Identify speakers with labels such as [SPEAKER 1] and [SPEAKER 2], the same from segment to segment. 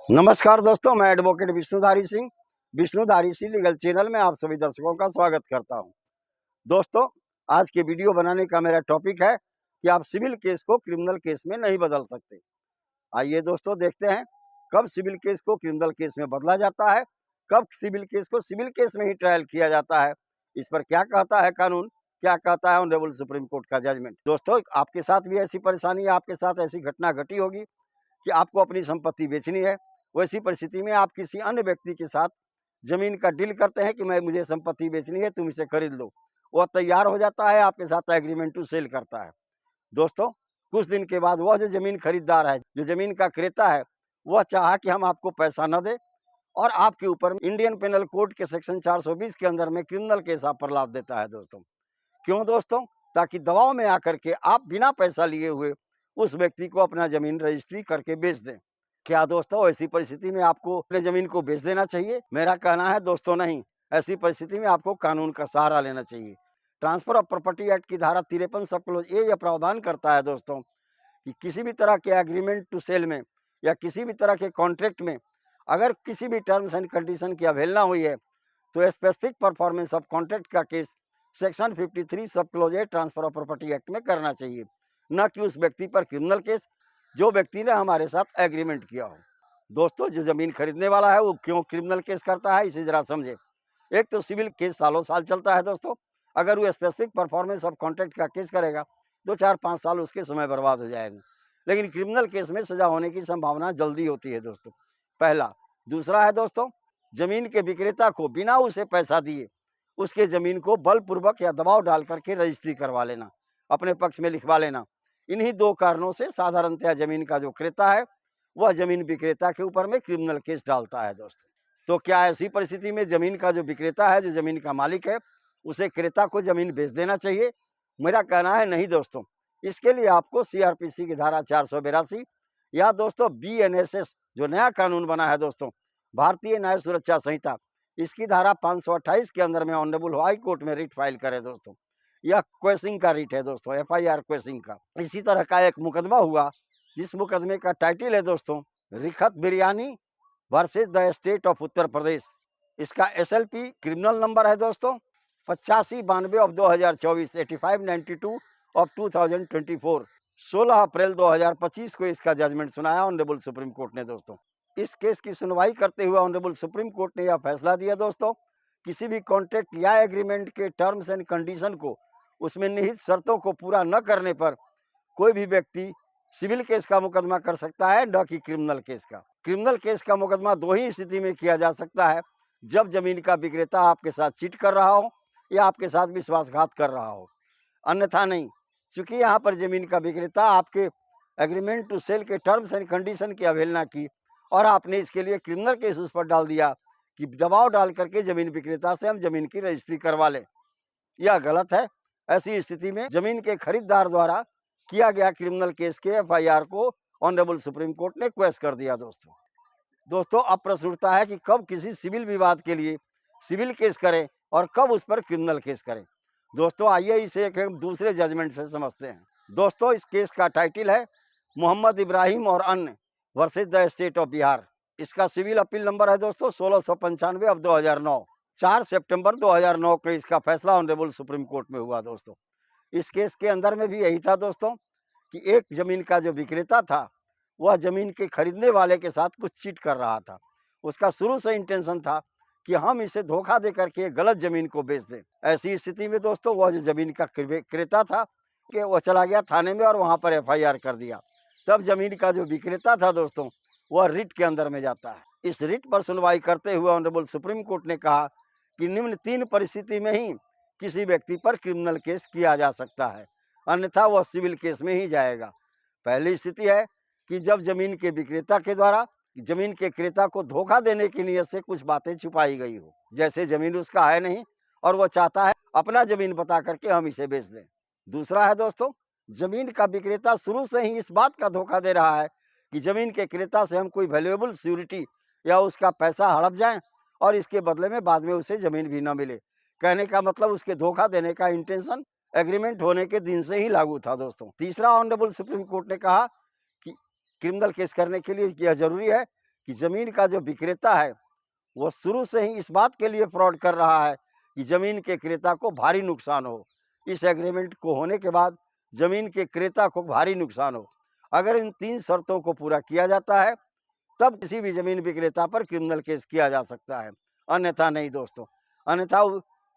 [SPEAKER 1] नमस्कार दोस्तों, मैं advocate Vishnudhari Singh legal channel में आप सभी दर्शकों का स्वागत करता हूं। दोस्तों, आज के वीडियो बनाने का मेरा टॉपिक है कि आप सिविल केस को क्रिमिनल केस में नहीं बदल सकते। आइए दोस्तों, देखते हैं कब सिविल केस को क्रिमिनल केस में बदला जाता है, कब सिविल केस को सिविल केस में ही ट्रायल किया जाता है। इस पर क्या कहता है कानून, क्या कहता है ऑनरेबल सुप्रीम कोर्ट का जजमेंट। दोस्तों, आपके साथ भी ऐसी परेशानी, आपके साथ ऐसी घटना घटी होगी कि आपको अपनी संपत्ति बेचनी है। वैसी परिस्थिति में आप किसी अन्य व्यक्ति के साथ जमीन का डील करते हैं कि मुझे संपत्ति बेचनी है, तुम इसे खरीद लो। वह तैयार हो जाता है, आपके साथ एग्रीमेंट टू सेल करता है। दोस्तों, कुछ दिन के बाद वह जो जमीन खरीदार है, जो जमीन का क्रेता है, वह चाहा कि हम आपको पैसा न दें और आपके ऊपर इंडियन पेनल कोड के सेक्शन 420 के अंदर में क्रिमिनल केस आप पर लाद देता है। दोस्तों, क्यों दोस्तों? ताकि दबाव में आकर के आप बिना पैसा लिए हुए उस व्यक्ति को अपना जमीन रजिस्ट्री करके बेच दें। क्या दोस्तों, ऐसी परिस्थिति में आपको अपने जमीन को बेच देना चाहिए? मेरा कहना है दोस्तों, नहीं। ऐसी परिस्थिति में आपको कानून का सहारा लेना चाहिए। ट्रांसफर ऑफ प्रॉपर्टी एक्ट की धारा 53 सब क्लोज ए यह प्रावधान करता है दोस्तों कि किसी भी तरह के एग्रीमेंट टू सेल में या किसी भी तरह के कॉन्ट्रैक्ट में अगर किसी भी टर्म्स एंड कंडीशन की अवहेलना हुई है तो स्पेसिफिक परफॉर्मेंस ऑफ कॉन्ट्रैक्ट का केस सेक्शन 53 सब close A transfer of property act में करना चाहिए, न कि उस व्यक्ति पर क्रिमिनल केस जो व्यक्ति ने हमारे साथ एग्रीमेंट किया हो। दोस्तों, जो जमीन खरीदने वाला है वो क्यों क्रिमिनल केस करता है, इसे जरा समझे। एक तो सिविल केस सालों साल चलता है दोस्तों। अगर वो स्पेसिफिक परफॉर्मेंस ऑफ कॉन्ट्रैक्ट का केस करेगा 2-4-5 साल उसके समय बर्बाद हो जाएंगे। लेकिन क्रिमिनल केस में सजा होने की संभावना जल्दी होती है दोस्तों, पहला। दूसरा है दोस्तों, जमीन के विक्रेता को बिना उसे पैसा दिए उसके जमीन को बलपूर्वक या दबाव डाल करके रजिस्ट्री करवा लेना, अपने पक्ष में लिखवा लेना। इन्हीं दो कारणों से साधारणतया जमीन का जो क्रेता है वह जमीन विक्रेता के ऊपर में क्रिमिनल केस डालता है दोस्तों। तो क्या ऐसी परिस्थिति में जमीन का जो विक्रेता है, जो जमीन का मालिक है, उसे क्रेता को जमीन बेच देना चाहिए? मेरा कहना है नहीं दोस्तों। इसके लिए आपको सीआरपीसी की धारा 482 या दोस्तों बीएनएसएस जो नया कानून बना है दोस्तों, भारतीय न्याय सुरक्षा संहिता, इसकी धारा 528 के अंदर में ऑनरेबल हाई कोर्ट में रिट फाइल करें दोस्तों। यह क्वेसिंग का रिट है दोस्तों, एफआईआर क्वेसिंग का। इसी तरह का एक मुकदमा हुआ जिस मुकदमे का टाइटल है दोस्तों रिखत biryani versus the state of Uttar Pradesh. इसका एसएलपी क्रिमिनल नंबर है दोस्तों 8592 ऑफ 2024, 8592 ऑफ 2024। 16 अप्रैल 2025 को इसका जजमेंट सुनाया ऑनरेबल सुप्रीम कोर्ट ने दोस्तों। इस केस की सुनवाई करते हुए ऑनरेबल सुप्रीम कोर्ट ने यह फैसला दिया दोस्तों, किसी भी कॉन्ट्रैक्ट या एग्रीमेंट के टर्म्स एंड कंडीशन को उसमें निहित शर्तों को पूरा न करने पर कोई भी व्यक्ति सिविल केस का मुकदमा कर सकता है, न कि क्रिमिनल केस का। क्रिमिनल केस का मुकदमा दो ही स्थिति में किया जा सकता है, जब जमीन का विक्रेता आपके साथ चीट कर रहा हो या आपके साथ विश्वासघात कर रहा हो, अन्यथा नहीं। चूंकि यहाँ पर जमीन का विक्रेता आपके एग्रीमेंट टू सेल के टर्म्स एंड कंडीशन की अवहेलना की और आपने इसके लिए क्रिमिनल केस उस पर डाल दिया कि दबाव डाल करके जमीन विक्रेता से हम जमीन की रजिस्ट्री करवा लें, यह गलत है। ऐसी स्थिति में जमीन के खरीदार द्वारा किया गया क्रिमिनल केस के एफआईआर को ऑनरेबल सुप्रीम कोर्ट ने क्वेश कर दिया दोस्तों। अब प्रश्न उठता है कि कब किसी सिविल विवाद के लिए सिविल केस करें और कब उस पर क्रिमिनल केस करें। दोस्तों, आइए इसे एक दूसरे जजमेंट से समझते हैं। दोस्तों, इस केस का टाइटल है मोहम्मद इब्राहिम और अन्य versus the state of Bihar. इसका सिविल अपील नंबर है दोस्तों 1695 ऑफ 2009। 4 सितंबर 2009 को इसका फैसला ऑनरेबल सुप्रीम कोर्ट में हुआ दोस्तों। इस केस के अंदर में भी यही था दोस्तों कि एक जमीन का जो विक्रेता था वह जमीन के खरीदने वाले के साथ कुछ चीट कर रहा था। उसका शुरू से इंटेंशन था कि हम इसे धोखा दे करके गलत जमीन को बेच दें। ऐसी स्थिति में दोस्तों वह जो जमीन का क्रेता था कि वह चला गया थाने में और वहां पर एफआईआर कर दिया। तब जमीन का जो विक्रेता था दोस्तों वह रिट के अंदर में जाता है। इस रिट पर सुनवाई करते हुए ऑनरेबल सुप्रीम कोर्ट ने कहा कि निम्न 3 परिस्थिति में ही किसी व्यक्ति पर क्रिमिनल केस किया जा सकता है, अन्यथा वह सिविल केस में ही जाएगा। पहली स्थिति है कि जब जमीन के विक्रेता के द्वारा जमीन के क्रेता को धोखा देने की नीयत से कुछ बातें छुपाई गई हो, जैसे जमीन उसका है नहीं और वह चाहता है अपना जमीन बता करके हम इसे बेच दें। दूसरा है दोस्तों, जमीन का विक्रेता शुरू से ही इस बात का धोखा दे रहा है कि जमीन के क्रेता से हम कोई वैल्यूएबल सिक्योरिटी या उसका पैसा हड़प जाएं और इसके बदले में बाद में उसे जमीन भी न मिले। कहने का मतलब उसके धोखा देने का इंटेंशन एग्रीमेंट होने के दिन से ही लागू था दोस्तों। तीसरा, ऑनरेबल सुप्रीम कोर्ट ने कहा कि क्रिमिनल केस करने के लिए यह जरूरी है कि ज़मीन का जो विक्रेता है वो शुरू से ही इस बात के लिए फ्रॉड कर रहा है कि ज़मीन के क्रेता को भारी नुकसान हो। इस एग्रीमेंट को होने के बाद ज़मीन के क्रेता को भारी नुकसान हो। अगर इन 3 शर्तों को पूरा किया जाता है तब किसी भी ज़मीन विक्रेता पर क्रिमिनल केस किया जा सकता है, अन्यथा नहीं दोस्तों। अन्यथा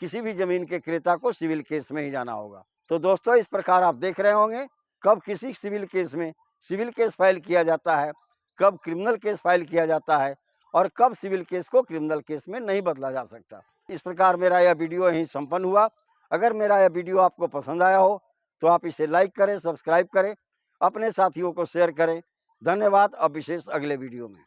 [SPEAKER 1] किसी भी ज़मीन के क्रेता को सिविल केस में ही जाना होगा। तो दोस्तों, इस प्रकार आप देख रहे होंगे कब किसी सिविल केस में सिविल केस फाइल किया जाता है, कब क्रिमिनल केस फाइल किया जाता है और कब सिविल केस को क्रिमिनल केस में नहीं बदला जा सकता। इस प्रकार मेरा यह वीडियो यहीं संपन्न हुआ। अगर मेरा यह वीडियो आपको पसंद आया हो तो आप इसे लाइक करें, सब्सक्राइब करें, अपने साथियों को शेयर करें। धन्यवाद। अब विशेष अगले वीडियो में।